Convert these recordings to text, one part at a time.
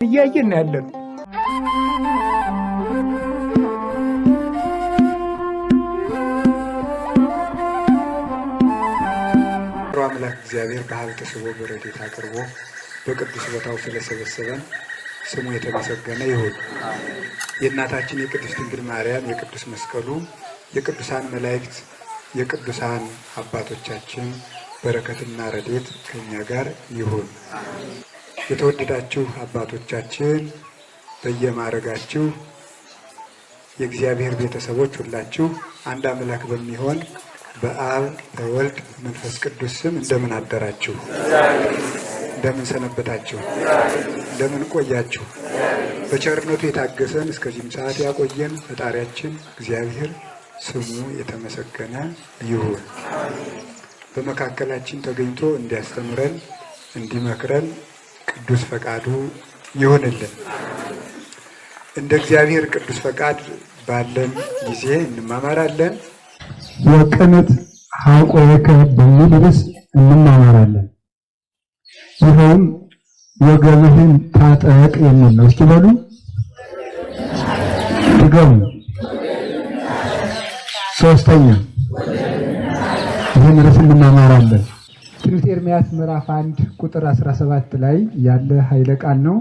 እያየን ያለን አምላክ እግዚአብሔር በሀብተ ስቦ በረድኤት አቅርቦ በቅዱስ ቦታው ስለሰበሰበን ስሙ የተመሰገነ ይሁን። የእናታችን የቅድስት ድንግል ማርያም የቅዱስ መስቀሉ የቅዱሳን መላእክት የቅዱሳን አባቶቻችን በረከትና ረድኤት ከኛ ጋር ይሁን። የተወደዳችሁ አባቶቻችን በየማዕረጋችሁ የእግዚአብሔር ቤተሰቦች ሁላችሁ አንድ አምላክ በሚሆን በአብ በወልድ መንፈስ ቅዱስ ስም እንደምን አደራችሁ? እንደምን ሰነበታችሁ? እንደምን ቆያችሁ? በቸርነቱ የታገሰን እስከዚህም ሰዓት ያቆየን ፈጣሪያችን እግዚአብሔር ስሙ የተመሰገነ ይሁን። በመካከላችን ተገኝቶ እንዲያስተምረን እንዲመክረን ቅዱስ ፈቃዱ ይሁንልን። እንደ እግዚአብሔር ቅዱስ ፈቃድ ባለን ጊዜ እንማማራለን። የቅንት ሀቆከ በሚል ርዕስ እንማማራለን። ይኸውም ወገብህን ታጠቅ የሚል ነው። እስኪ በሉ ድገሙ። ሶስተኛ ይህን ርዕስ እንማማራለን። ትንቢተ ኤርምያስ ምዕራፍ 1 ቁጥር 17 ላይ ያለ ኃይለ ቃል ነው።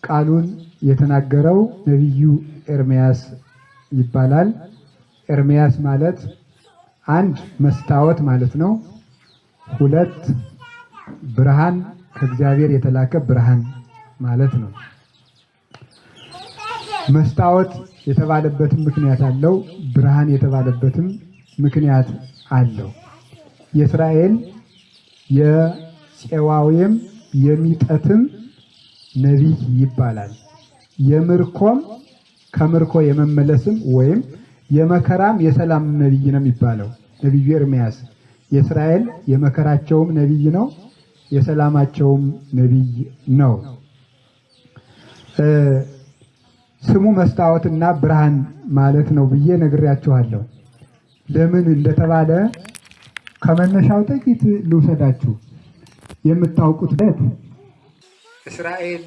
ቃሉን የተናገረው ነቢዩ ኤርምያስ ይባላል። ኤርምያስ ማለት አንድ መስታወት ማለት ነው። ሁለት ብርሃን ከእግዚአብሔር የተላከ ብርሃን ማለት ነው። መስታወት የተባለበትም ምክንያት አለው። ብርሃን የተባለበትም ምክንያት አለው። የእስራኤል የፄዋዌም የሚጠትም ነቢይ ይባላል። የምርኮም ከምርኮ የመመለስም ወይም የመከራም የሰላም ነቢይ ነው የሚባለው ነቢዩ ኤርምያስ። የእስራኤል የመከራቸውም ነቢይ ነው፣ የሰላማቸውም ነቢይ ነው። ስሙ መስታወትና ብርሃን ማለት ነው ብዬ ነግሬያችኋለሁ። ለምን እንደተባለ ከመነሻው ጥቂት ልውሰዳችሁ። የምታውቁት ለት እስራኤል